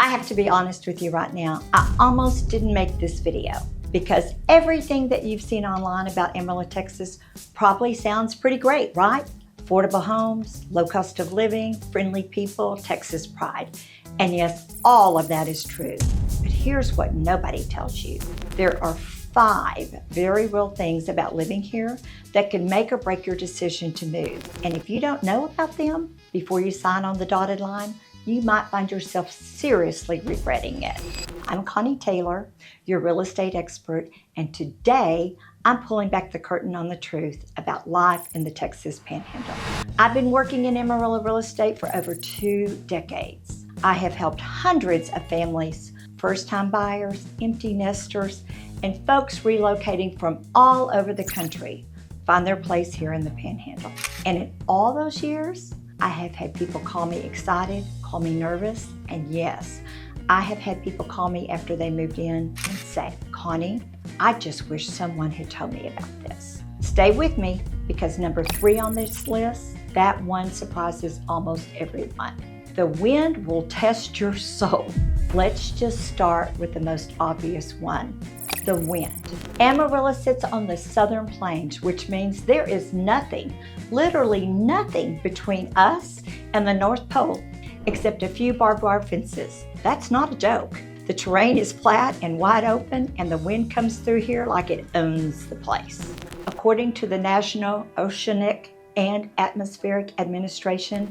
I have to be honest with you right now. I almost didn't make this video because everything that you've seen online about Amarillo, Texas probably sounds pretty great, right? Affordable homes, low cost of living, friendly people, Texas pride. And yes, all of that is true. But here's what nobody tells you. There are 5 very real things about living here that can make or break your decision to move. And if you don't know about them before you sign on the dotted line, you might find yourself seriously regretting it. I'm Connie Taylor, your real estate expert, and today I'm pulling back the curtain on the truth about life in the Texas Panhandle. I've been working in Amarillo real estate for over 2 decades. I have helped hundreds of families, first-time buyers, empty nesters, and folks relocating from all over the country find their place here in the Panhandle. And in all those years, I have had people call me excited, call me nervous, and yes, I have had people call me after they moved in and say, Connie, I just wish someone had told me about this. Stay with me because number 3 on this list, that one surprises almost everyone. The wind will test your soul. Let's just start with the most obvious one, the wind. Amarillo sits on the southern plains, which means there is nothing, literally nothing between us and the North Pole except a few barbed wire fences. That's not a joke. The terrain is flat and wide open, and the wind comes through here like it owns the place. According to the National Oceanic and Atmospheric Administration,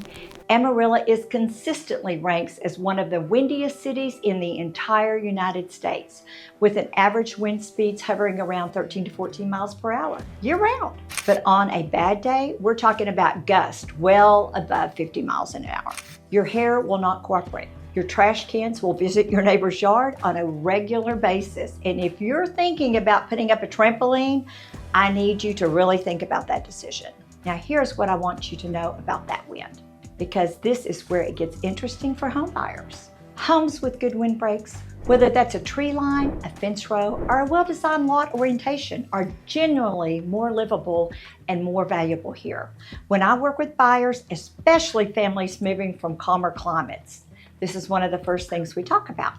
Amarillo is consistently ranked as one of the windiest cities in the entire United States, with an average wind speeds hovering around 13 to 14 miles per hour year-round. But on a bad day, we're talking about gusts well above 50 miles an hour. Your hair will not cooperate. Your trash cans will visit your neighbor's yard on a regular basis. And if you're thinking about putting up a trampoline, I need you to really think about that decision. Now, here's what I want you to know about that wind, because this is where it gets interesting for home buyers. Homes with good wind breaks, whether that's a tree line, a fence row, or a well-designed lot orientation, are genuinely more livable and more valuable here. When I work with buyers, especially families moving from calmer climates, this is one of the first things we talk about.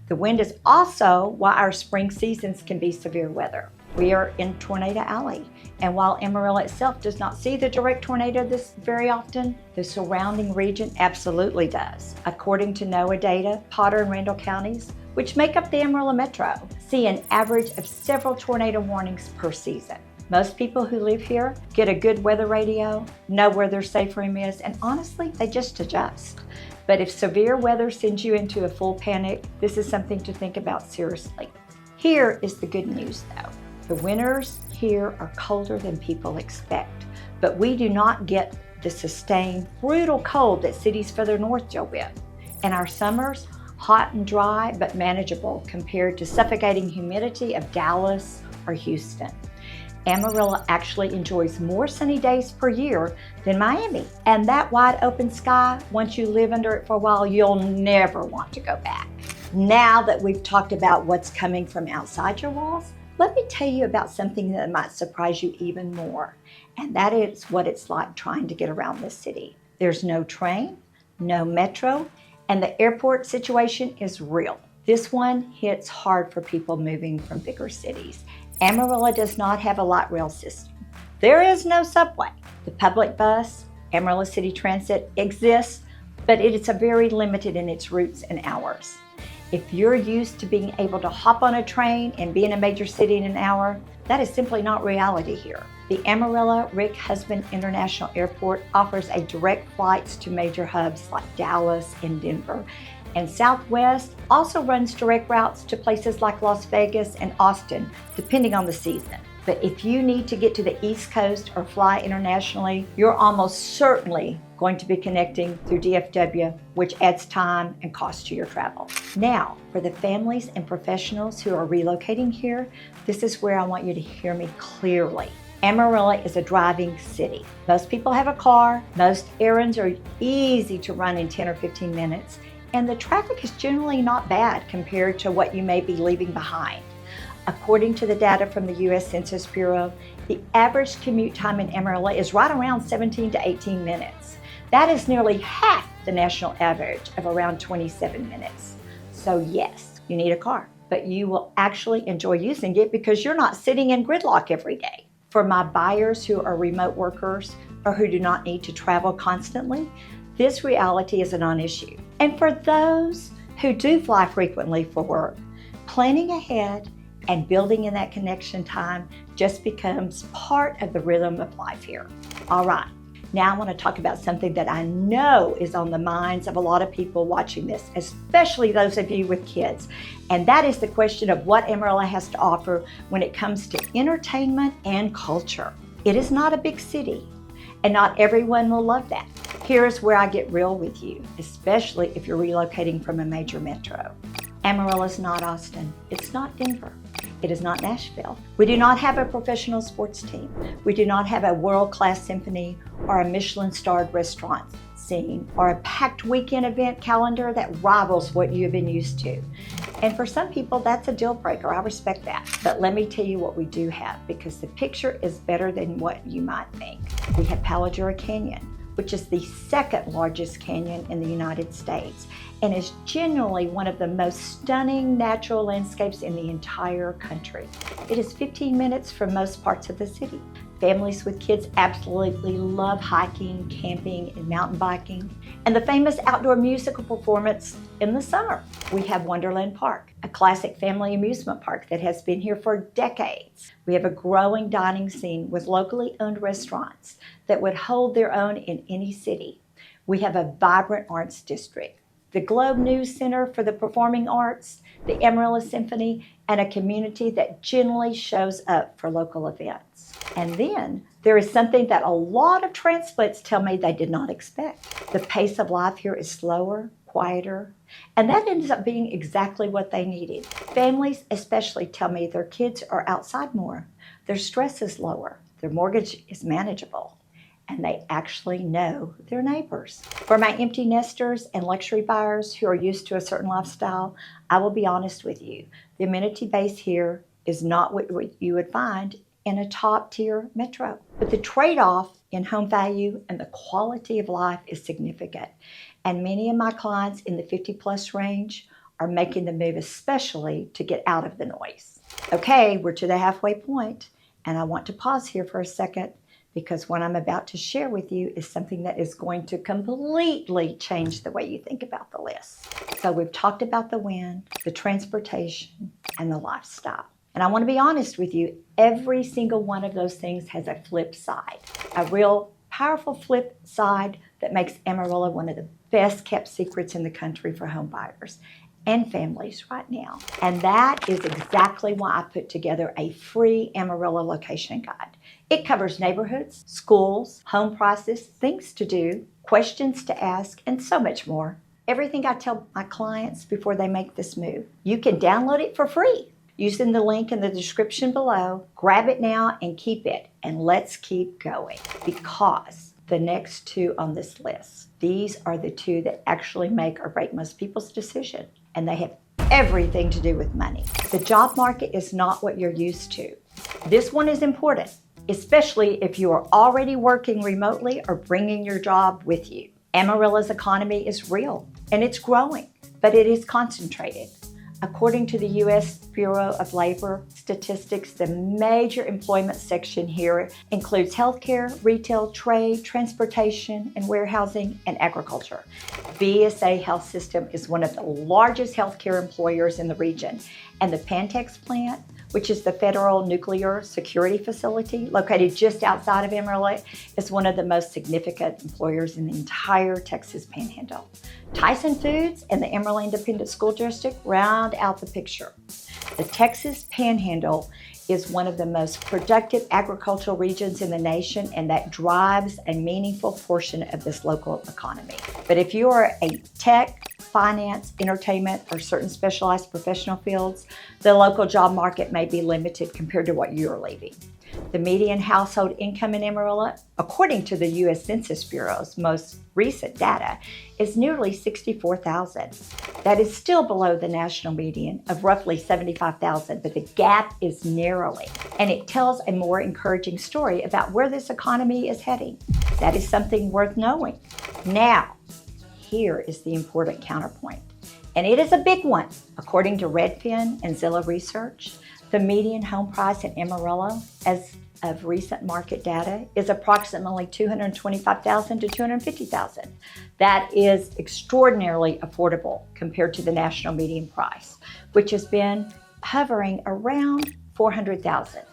The wind is also why our spring seasons can be severe weather. We are in Tornado Alley, and while Amarillo itself does not see the direct tornado this very often, the surrounding region absolutely does. According to NOAA data, Potter and Randall counties, which make up the Amarillo Metro, see an average of several tornado warnings per season. Most people who live here get a good weather radio, know where their safe room is, and honestly, they just adjust. But if severe weather sends you into a full panic, this is something to think about seriously. Here is the good news though. The winters here are colder than people expect, but we do not get the sustained, brutal cold that cities further north deal with. And our summers, hot and dry, but manageable compared to suffocating humidity of Dallas or Houston. Amarillo actually enjoys more sunny days per year than Miami. And that wide open sky, once you live under it for a while, you'll never want to go back. Now that we've talked about what's coming from outside your walls, let me tell you about something that might surprise you even more. And that is what it's like trying to get around this city. There's no train, no metro, and the airport situation is real. This one hits hard for people moving from bigger cities. Amarillo does not have a light rail system. There is no subway. The public bus, Amarillo City Transit, exists, but it is very limited in its routes and hours. If you're used to being able to hop on a train and be in a major city in an hour, that is simply not reality here. The Amarillo Rick Husband International Airport offers a direct flights to major hubs like Dallas and Denver. And Southwest also runs direct routes to places like Las Vegas and Austin, depending on the season. But if you need to get to the East Coast or fly internationally, you're almost certainly going to be connecting through DFW, which adds time and cost to your travel. Now, for the families and professionals who are relocating here, this is where I want you to hear me clearly. Amarillo is a driving city. Most people have a car, most errands are easy to run in 10 or 15 minutes, and the traffic is generally not bad compared to what you may be leaving behind. According to the data from the U.S. Census Bureau, the average commute time in Amarillo is right around 17 to 18 minutes. That is nearly half the national average of around 27 minutes. So yes, you need a car, but you will actually enjoy using it because you're not sitting in gridlock every day. For my buyers who are remote workers or who do not need to travel constantly, this reality is a non-issue. And for those who do fly frequently for work, planning ahead and building in that connection time just becomes part of the rhythm of life here. All right, now I want to talk about something that I know is on the minds of a lot of people watching this, especially those of you with kids. And that is the question of what Amarillo has to offer when it comes to entertainment and culture. It is not a big city, and not everyone will love that. Here's where I get real with you, especially if you're relocating from a major metro. Amarillo is not Austin. It's not Denver. It is not Nashville. We do not have a professional sports team. We do not have a world-class symphony or a Michelin-starred restaurant scene or a packed weekend event calendar that rivals what you've been used to. And for some people, that's a deal breaker. I respect that. But let me tell you what we do have, because the picture is better than what you might think. We have Palo Duro Canyon, which is the second largest canyon in the United States and is genuinely one of the most stunning natural landscapes in the entire country. It is 15 minutes from most parts of the city. Families with kids absolutely love hiking, camping, and mountain biking, and the famous outdoor musical performance in the summer. We have Wonderland Park, a classic family amusement park that has been here for decades. We have a growing dining scene with locally owned restaurants that would hold their own in any city. We have a vibrant arts district, the Globe News Center for the Performing Arts, the Amarillo Symphony, and a community that generally shows up for local events. And then there is something that a lot of transplants tell me they did not expect. The pace of life here is slower, quieter, and that ends up being exactly what they needed. Families especially tell me their kids are outside more, their stress is lower, their mortgage is manageable, and they actually know their neighbors. For my empty nesters and luxury buyers who are used to a certain lifestyle, I will be honest with you. The amenity base here is not what you would find in a top-tier metro. But the trade-off in home value and the quality of life is significant. And many of my clients in the 50-plus range are making the move especially to get out of the noise. Okay, we're to the halfway point, and I want to pause here for a second because what I'm about to share with you is something that is going to completely change the way you think about the list. So we've talked about the wind, the transportation, and the lifestyle. And I want to be honest with you, every single one of those things has a flip side, a real powerful flip side that makes Amarillo one of the best kept secrets in the country for home buyers and families right now. And that is exactly why I put together a free Amarillo location guide. It covers neighborhoods, schools, home prices, things to do, questions to ask, and so much more. Everything I tell my clients before they make this move. You can download it for free using the link in the description below. Grab it now and keep it. And let's keep going, because the next two on this list, these are the two that actually make or break most people's decision. And they have everything to do with money. The job market is not what you're used to. This one is important, especially if you are already working remotely or bringing your job with you. Amarillo's economy is real and it's growing, but it is concentrated. According to the U.S. Bureau of Labor Statistics, the major employment section here includes healthcare, retail, trade, transportation, and warehousing, and agriculture. VSA Health System is one of the largest healthcare employers in the region, and the Pantex plant, which is the federal nuclear security facility located just outside of Amarillo, is one of the most significant employers in the entire Texas Panhandle. Tyson Foods and the Amarillo Independent School District round out the picture. The Texas Panhandle is one of the most productive agricultural regions in the nation, and that drives a meaningful portion of this local economy. But if you are a tech, finance, entertainment, or certain specialized professional fields, the local job market may be limited compared to what you're leaving. The median household income in Amarillo, according to the U.S. Census Bureau's most recent data, is nearly $64,000. That is still below the national median of roughly $75,000, but the gap is narrowing, and it tells a more encouraging story about where this economy is heading. That is something worth knowing. Now, here is the important counterpoint. And it is a big one. According to Redfin and Zillow research, the median home price in Amarillo, as of recent market data, is approximately $225,000 to $250,000. That is extraordinarily affordable compared to the national median price, which has been hovering around $400,000.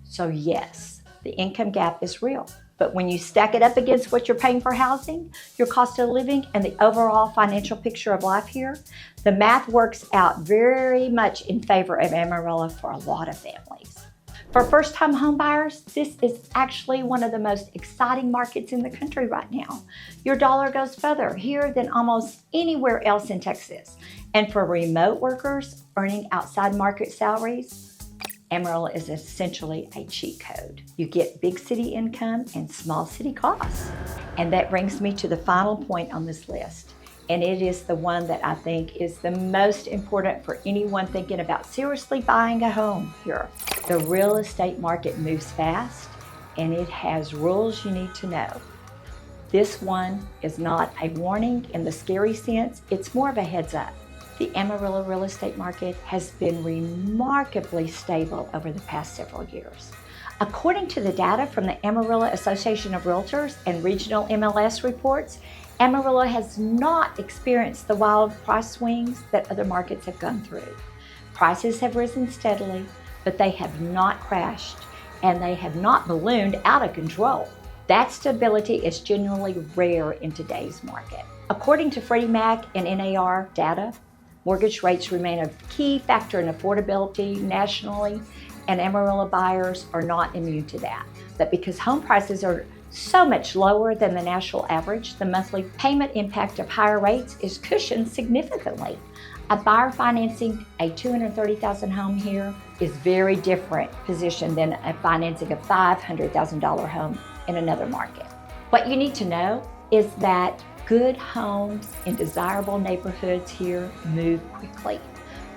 So yes, the income gap is real. But when you stack it up against what you're paying for housing, your cost of living, and the overall financial picture of life here, the math works out very much in favor of Amarillo for a lot of families. For first-time home buyers, this is actually one of the most exciting markets in the country right now. Your dollar goes further here than almost anywhere else in Texas. And for remote workers earning outside market salaries, Amarillo is essentially a cheat code. You get big city income and small city costs. And that brings me to the final point on this list. And it is the one that I think is the most important for anyone thinking about seriously buying a home here. The real estate market moves fast, and it has rules you need to know. This one is not a warning in the scary sense, it's more of a heads up. The Amarillo real estate market has been remarkably stable over the past several years. According to the data from the Amarillo Association of Realtors and regional MLS reports, Amarillo has not experienced the wild price swings that other markets have gone through. Prices have risen steadily, but they have not crashed, and they have not ballooned out of control. That stability is generally rare in today's market. According to Freddie Mac and NAR data, mortgage rates remain a key factor in affordability nationally, and Amarillo buyers are not immune to that. But because home prices are so much lower than the national average, the monthly payment impact of higher rates is cushioned significantly. A buyer financing a $230,000 home here is very different position than a financing a $500,000 home in another market. What you need to know is that good homes in desirable neighborhoods here move quickly.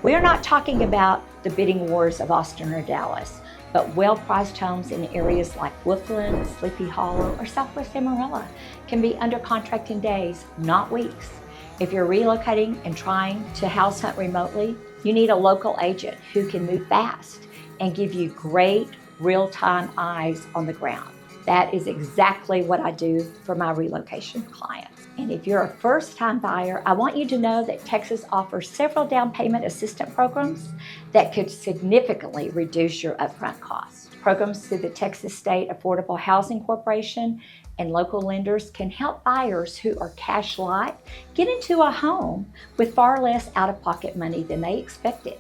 We're not talking about the bidding wars of Austin or Dallas, but well-priced homes in areas like Woodland, Sleepy Hollow, or Southwest Amarillo can be under contract in days, not weeks. If you're relocating and trying to house hunt remotely, you need a local agent who can move fast and give you great real-time eyes on the ground. That is exactly what I do for my relocation clients. And if you're a first-time buyer, I want you to know that Texas offers several down payment assistance programs that could significantly reduce your upfront costs. Programs through the Texas State Affordable Housing Corporation and local lenders can help buyers who are cash light get into a home with far less out-of-pocket money than they expected.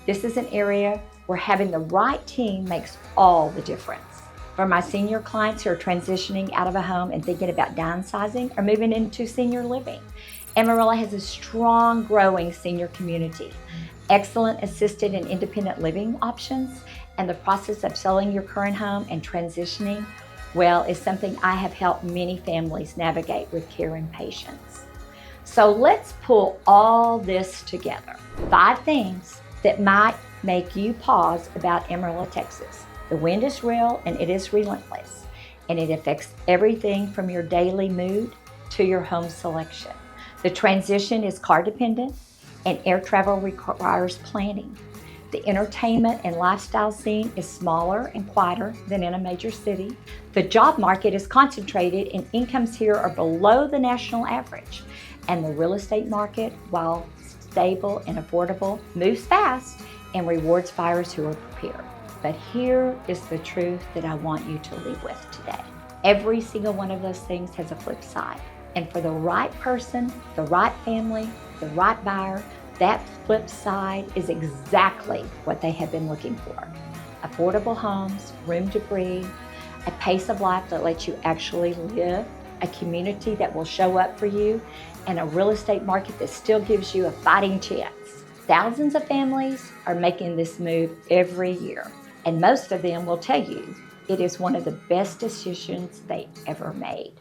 This is an area where having the right team makes all the difference. For my senior clients who are transitioning out of a home and thinking about downsizing or moving into senior living, Amarillo has a strong, growing senior community, excellent assisted and independent living options, and the process of selling your current home and transitioning, well, is something I have helped many families navigate with care and patience. So let's pull all this together. 5 things that might make you pause about Amarillo, Texas. The wind is real and it is relentless, and it affects everything from your daily mood to your home selection. The transition is car dependent and air travel requires planning. The entertainment and lifestyle scene is smaller and quieter than in a major city. The job market is concentrated and incomes here are below the national average. And the real estate market, while stable and affordable, moves fast and rewards buyers who are prepared. But here is the truth that I want you to leave with today. Every single one of those things has a flip side. And for the right person, the right family, the right buyer, that flip side is exactly what they have been looking for. Affordable homes, room to breathe, a pace of life that lets you actually live, a community that will show up for you, and a real estate market that still gives you a fighting chance. Thousands of families are making this move every year. And most of them will tell you it is one of the best decisions they ever made.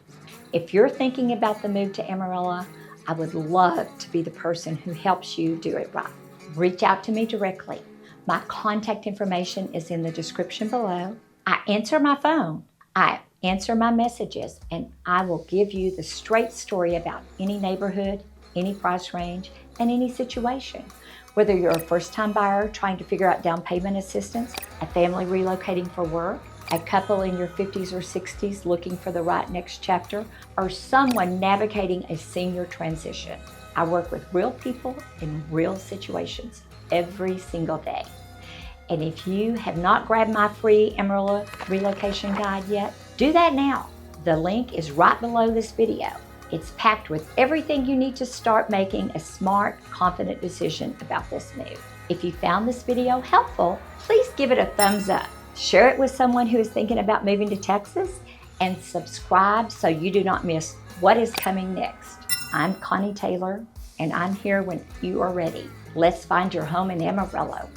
If you're thinking about the move to Amarillo, I would love to be the person who helps you do it right. Reach out to me directly. My contact information is in the description below. I answer my phone. I answer my messages, and I will give you the straight story about any neighborhood, any price range, in any situation. Whether you're a first-time buyer trying to figure out down payment assistance, a family relocating for work, a couple in your 50s or 60s looking for the right next chapter, or someone navigating a senior transition. I work with real people in real situations every single day. And if you have not grabbed my free Amarillo Relocation Guide yet, do that now. The link is right below this video. It's packed with everything you need to start making a smart, confident decision about this move. If you found this video helpful, please give it a thumbs up. Share it with someone who is thinking about moving to Texas, and subscribe so you do not miss what is coming next. I'm Connie Taylor, and I'm here when you are ready. Let's find your home in Amarillo.